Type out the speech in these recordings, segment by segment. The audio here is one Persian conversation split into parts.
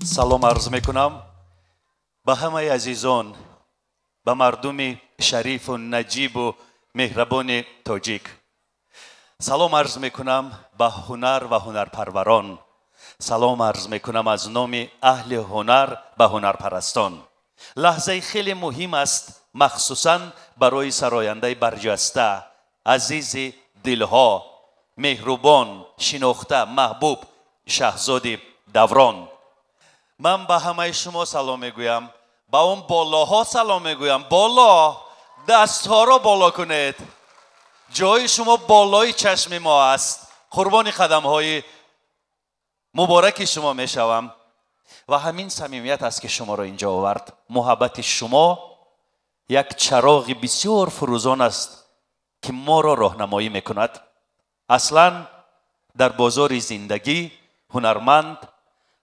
سلام عرض میکنم به همه عزیزان، به مردم شریف و نجیب و مهربان تاجیک. سلام عرض میکنم به هنر و هنرپروران. سلام عرض میکنم از نام اهل هنر به هنرپرستان. لحظه خیلی مهم است، مخصوصاً برای سراینده برجسته، عزیز دلها، مهربان، شناخته، محبوب شهزاد دوران. من به همه شما سلام میگویم، با اون بالاها سلام میگویم. بالا، دستها را بالا کنید. جای شما بالای چشم ما است. قربان قدم های مبارک شما میشوم و همین صمیمیت است که شما را اینجا آورد. محبت شما یک چراغ بسیار فروزان است که ما را راهنمایی میکند. اصلا در بازار زندگی هنرمند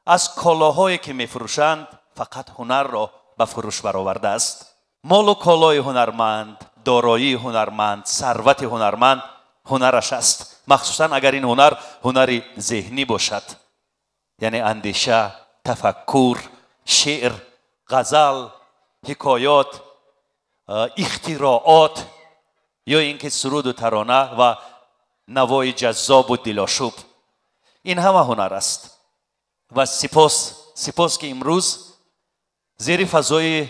از کالاهایی که میفروشند فقط هنر را به فروش برآورده است. مال و کالای هنرمند، دارایی هنرمند، ثروت هنرمند هنرش است، مخصوصا اگر این هنر هنری ذهنی باشد، یعنی اندیشه، تفکر، شعر، غزل، حکایات، اختراعات، یا اینکه سرود و ترانه و نوای جذاب و دلاشوب. این همه هنر است. و سپاس که امروز زیر فضای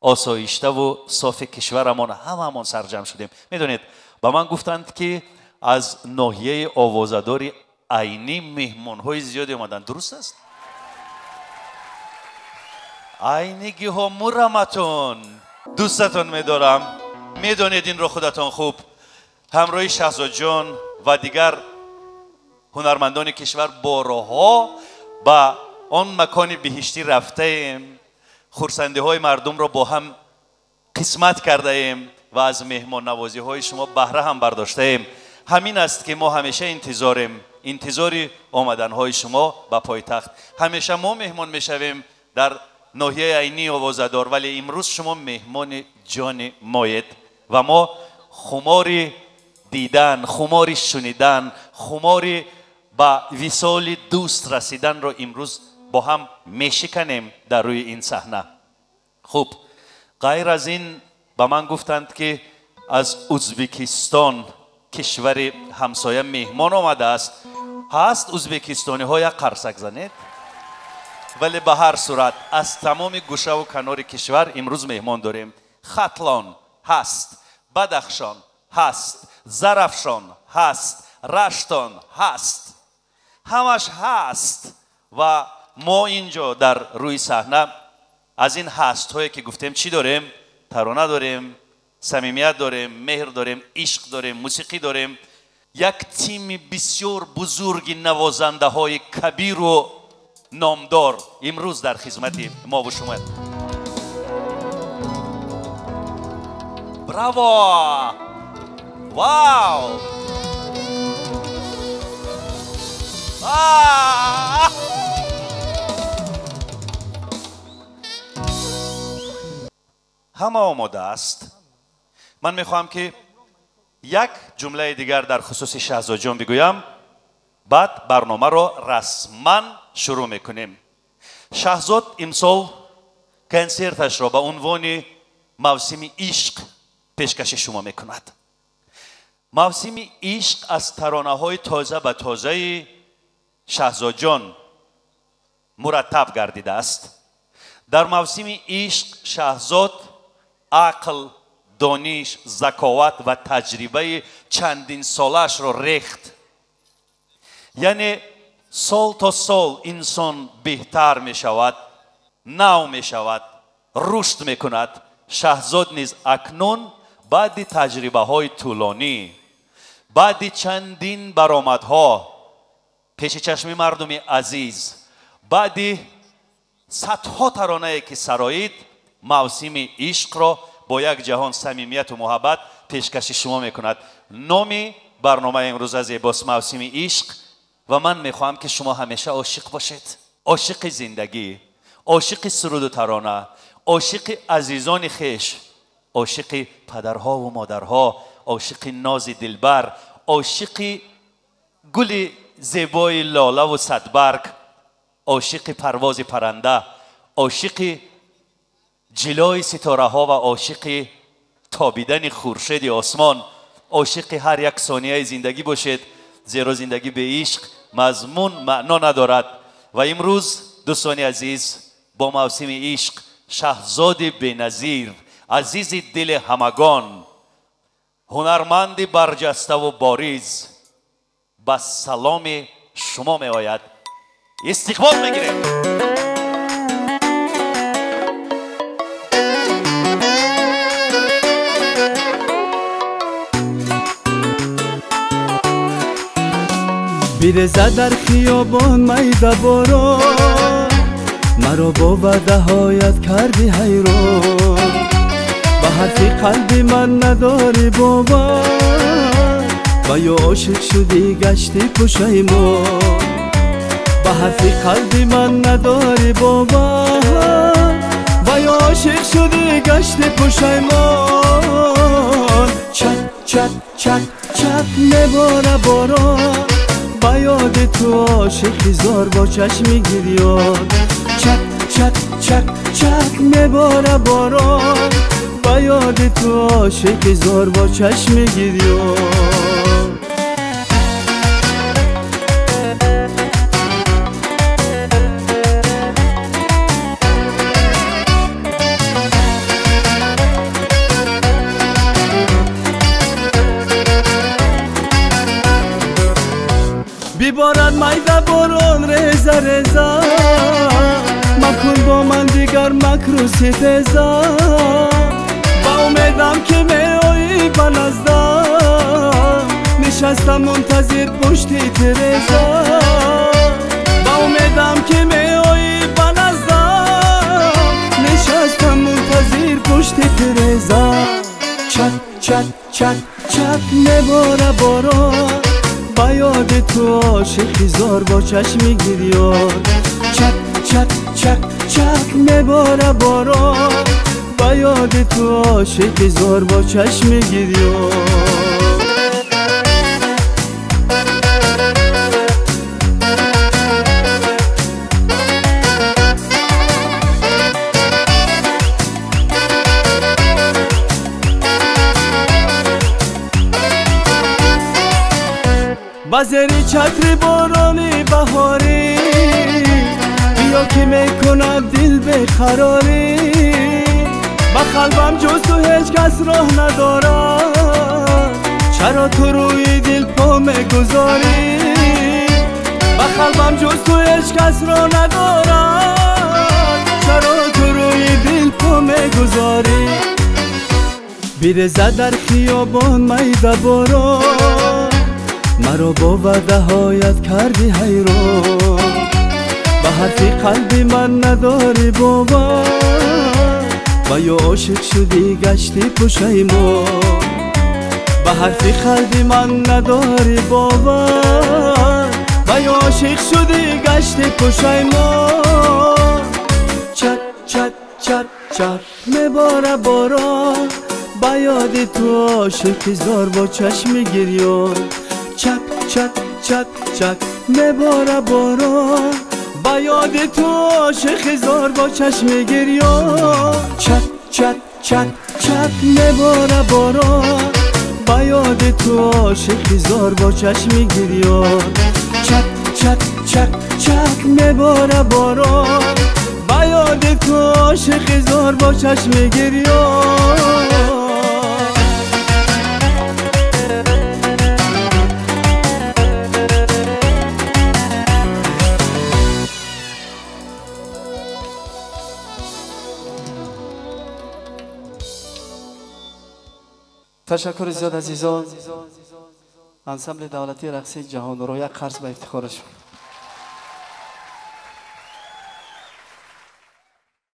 آسایشته و صاف کشورمان هممون سرجم شدیم. میدونید با من گفتند که از ناحیه آوازه‌داری عینی مهمان‌های زیادی اومدن. درست است؟ عینگی ها مرمتون، دوستتون میدارم. میدونید این رو خودتون خوب. همراه شهزاد جان و دیگر هنرمندان کشور بارها با آن مکان بهشتی رفته ایم، خرسندی های مردم را با هم قسمت کرده ایم و از مهمان نوازی های شما بهره هم برداشته ایم. همین است که ما همیشه انتظار آمدن های شما به پایتخت. همیشه ما مهمان میشویم در ناحیه عینی آوازه‌دار، ولی امروز شما مهمان جان مایید و ما خمار دیدن، خمار شنیدن، خمار با وصال دوست رسیدن را امروز با هم میشکنیم در روی این صحنه. خوب، غیر از این با من گفتند که از ازبکستان، کشور همسایه، مهمان آمده است. هست ازبکستانی ها یک قرصک زنید؟ ولی به هر صورت از تمام گوشه و کنار کشور امروز مهمان داریم. ختلان هست، بدخشان هست، زرافشان هست، رشتان هست، همش هست. و ما اینجا در روی صحنه از این هست هایی که گفتیم چی داریم؟ ترانه داریم، صمیمیت داریم، مهر داریم، عشق داریم، موسیقی داریم. یک تیم بسیار بزرگ نوازنده های کبیر و نامدار امروز در خدمت ما و شما. براو! واو! همه آماده است. من میخواهم که یک جمله دیگر در خصوص شهزاد جان بگویم، بعد برنامه را رسما شروع میکنیم. شهزاد امسال کنسرتش را به عنوان موسم عشق پیشکش شما میکند. موسم عشق از ترانه های تازه به تازه شهزاد جان مرتب گردیده است. در موسم عشق شهزاد عقل، دانش، ذکاوت و تجربه چندین سالش را ریخت. یعنی سال تا سال انسان بهتر می شود، نو می شود، رشد می کند. شهزاد نیز اکنون بعد تجربه های طولانی، بعد چندین برآمدها پیش چشم مردم عزیز، بعد صدها ترانه که سرایید، موسم عشق را با یک جهان صمیمیت و محبت پیشکش شما میکند. نام برنامه امروز از زیباست موسم عشق و من میخواهم که شما همیشه عاشق باشید. عاشق زندگی، عاشق سرود و ترانه، عاشق عزیزان خویش، عاشق پدرها و مادرها، عاشق ناز دلبر، عاشق گل زیبای لاله و صدبرگ عاشق پرواز پرنده، عاشق جلوی ستاره ها و عاشق تابیدن خورشید آسمان، عاشق هر یک ثانیه زندگی باشید، زیرا زندگی به عشق مضمون معنا ندارد. و امروز دوستان عزیز با موسم عشق شهزاد بی‌نظیر، عزیز دل همگان، هنرمند برجسته و باریز با سلام شما می آید. استقبال میگیریم. بیرزه در خیابان میده باران، مرا با وعده هایت کردی حیران. به حرفی قلبی من نداری باور، و یا عاشق شدی گشتی پشیمان. به حرفی قلبی من نداری باور، و یا عاشق شدی گشتی پشیمان. چک چک چک چک میباره باران، با یاد تو عاشقی زار با چشم گریان. چک چک چک چک میباره باران، با یاد تو عاشقی زار با چشم گریان. بیبارد میده باران ریزه ریزه، مکن با من دیگر مکر و ستیزه. با امیدم که می آیی به نزدم، نشستم منتظر پشتی تریزه. با امیدم که می آیی به نزدم، نشستم منتظر پشتی تریزه. چک چک چک چک میباره باران، با یاد تو عاشقی زار با چشم گریان. چک چک چک چک میباره باران، با یاد تو عاشقی زار با چشم گریان. بزری چتر بارانی بهاری، بیا که میکند دل بقراری. با قلبم جز تو هیچ کس راه ندارد، چرا تو روی دل پا میگذاری. با قلبم جز تو هیچ کس راه ندارد، چرا تو روی دل پا میگذاری. بیرزه در خیابان میده باران، مرا با وعده هایت کردی حیران. به حرفی قلبی من نداری باور، و یا عاشق شدی گشتی پشیمان. به حرفی قلبی من نداری باور، و یا عاشق شدی گشتی پشیمان. چک چک چک چک میباره باران، با یاد تو عاشقی زار با چشم گریان. چک چک چک چک میباره باران، با یاد تو عاشق زار با چشم گریان. چک چک چک چک میباره باران، با یاد تو عاشق زار با چشم گریان. چک چک چک چک میباره باران، با یاد تو عاشق زار با چشم گریان. تشکر زیاد عزیزان. انسمبل دولتی رقصی جهان رو یک قرض به افتخارشون.